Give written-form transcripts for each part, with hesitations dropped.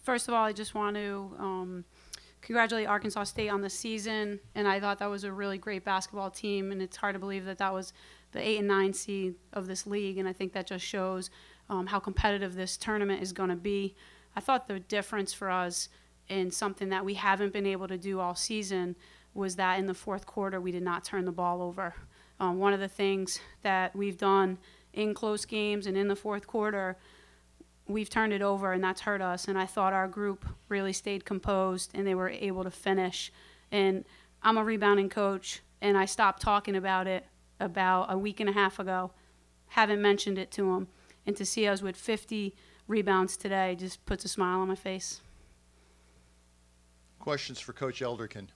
First of all, I just want to congratulate Arkansas State on the season, and I thought that was a really great basketball team, and it's hard to believe that that was the 8 and 9 seed of this league, and I think that just shows how competitive this tournament is going to be. I thought the difference for us in something that we haven't been able to do all season was that in the fourth quarter we did not turn the ball over. One of the things that we've done in close games and in the fourth quarter, we've turned it over, and that's hurt us. And I thought our group really stayed composed, and they were able to finish. And I'm a rebounding coach, and I stopped talking about it about a week and a half ago. Haven't mentioned it to them. And to see us with 50 rebounds today just puts a smile on my face. Questions for Coach Elderkin.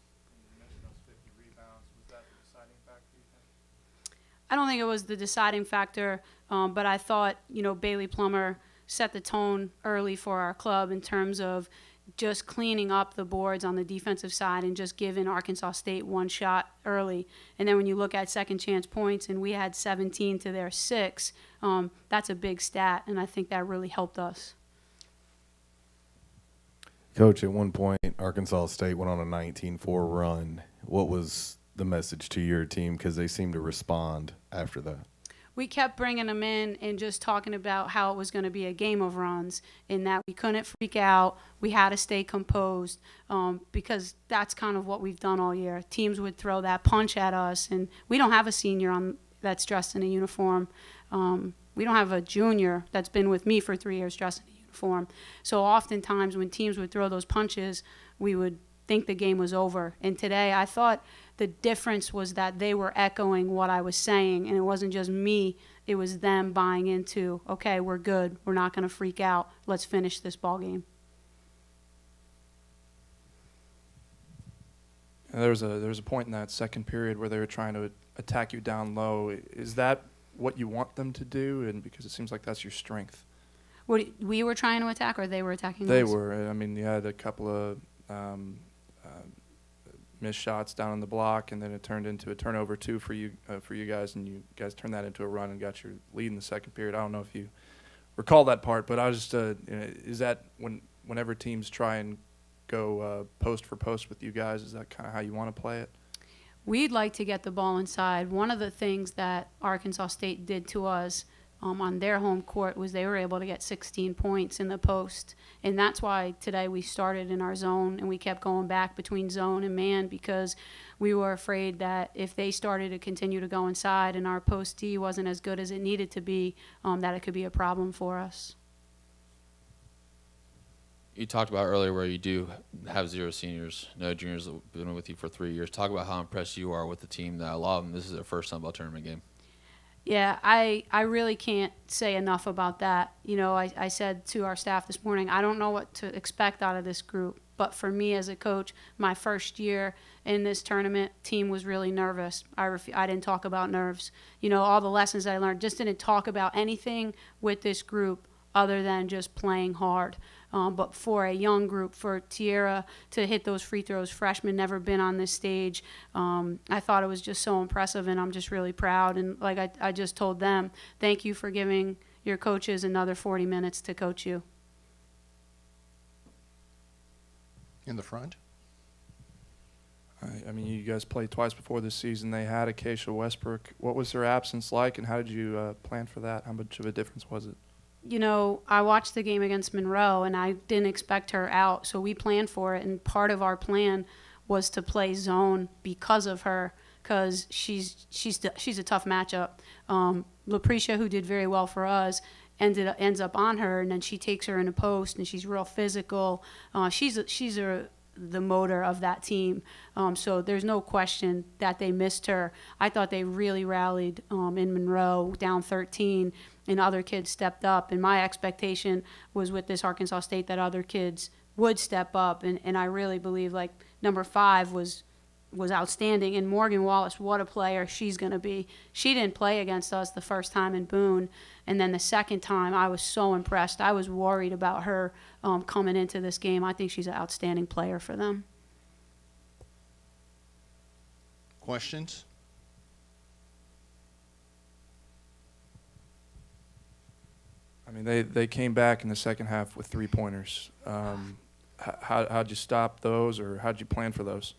I don't think it was the deciding factor, but I thought, Bailey Plummer set the tone early for our club in terms of just cleaning up the boards on the defensive side and just giving Arkansas State one shot early. And then when you look at second chance points, and we had 17 to their 6, that's a big stat, and I think that really helped us. Coach, at one point, Arkansas State went on a 19-4 run. What was the message to your team? Because they seemed to respond after that. We kept bringing them in and just talking about how it was going to be a game of runs, and that we couldn't freak out. We had to stay composed because that's kind of what we've done all year. Teams would throw that punch at us, and we don't have a senior that's dressed in a uniform. We don't have a junior that's been with me for 3 years dressed in a uniform. So oftentimes when teams would throw those punches, we would think the game was over. And today I thought the difference was that they were echoing what I was saying, and it wasn't just me, it was them buying into, okay, we're good, we're not going to freak out, let's finish this ball game. There was a point in that second period where they were trying to attack you down low. Is that what you want them to do? And because it seems like that's your strength. What, we were trying to attack, or they were attacking us? They were. I mean, you had a couple of missed shots down on the block, and then it turned into a turnover too for you guys, and you guys turned that into a run and got your lead in the second period. I don't know if you recall that part, but I was just is that whenever teams try and go post for post with you guys, is that kind of how you want to play it? We'd like to get the ball inside. One of the things that Arkansas State did to us on their home court was they were able to get 16 points in the post. And that's why today we started in our zone and we kept going back between zone and man, because we were afraid that if they started to continue to go inside and our post D wasn't as good as it needed to be, that it could be a problem for us. You talked about earlier where you do have 0 seniors, no juniors that have been with you for 3 years. Talk about how impressed you are with the team. That a lot of them, this is their first Sun Belt tournament game. Yeah, I really can't say enough about that. I said to our staff this morning, I don't know what to expect out of this group. But for me as a coach, my first year in this tournament, team was really nervous. I didn't talk about nerves. All the lessons I learned, just didn't talk about anything with this group other than just playing hard. But for a young group, for Tierra to hit those free throws, freshmen never been on this stage, I thought it was just so impressive, and I'm just really proud. And like I just told them, thank you for giving your coaches another 40 minutes to coach you. In the front. I mean, you guys played twice before this season. They had Acacia Westbrook. What was her absence like, and how did you plan for that? How much of a difference was it? I watched the game against Monroe, and I didn't expect her out, so we planned for it. And part of our plan was to play zone because of her, because she's a tough matchup. LaPricia, who did very well for us, ends up on her, and then she takes her in a post, and she's real physical. She's the motor of that team. So there's no question that they missed her. I thought they really rallied in Monroe, down 13, and other kids stepped up. And my expectation was with this Arkansas State that other kids would step up. And I really believe, like, number 5 was outstanding. And Morgan Wallace, what a player she's going to be. She didn't play against us the first time in Boone. And then the second time, I was so impressed. I was worried about her coming into this game. I think she's an outstanding player for them. Questions? I mean, they came back in the second half with 3-pointers. How'd you stop those, or how'd you plan for those?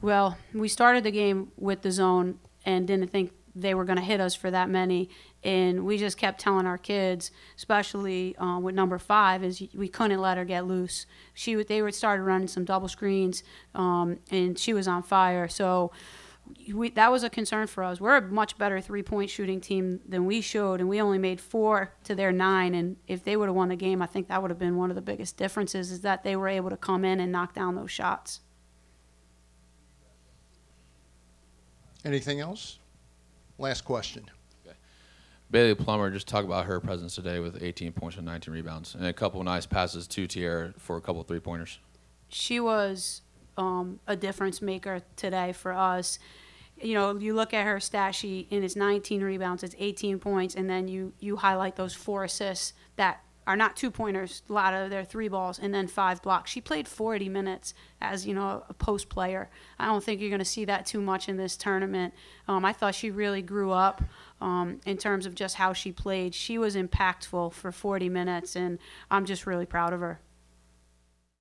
Well, we started the game with the zone and didn't think they were going to hit us for that many, and we just kept telling our kids, especially with number 5, is we couldn't let her get loose. They would started running some double screens, and she was on fire. So that was a concern for us. We're a much better 3-point shooting team than we showed, and we only made 4 to their 9. And if they would have won the game, I think that would have been one of the biggest differences, is that they were able to come in and knock down those shots. Anything else? Last question. Bailey Plummer, just talk about her presence today with 18 points and 19 rebounds and a couple nice passes to Tierra for a couple 3-pointers. She was a difference maker today for us. You know, you look at her stat sheet, and it's 19 rebounds, it's 18 points, and then you highlight those 4 assists that are not 2-pointers, a lot of their 3 balls, and then 5 blocks. She played 40 minutes as, you know, a post player. I don't think you're going to see that too much in this tournament. I thought she really grew up in terms of just how she played. She was impactful for 40 minutes, and I'm just really proud of her.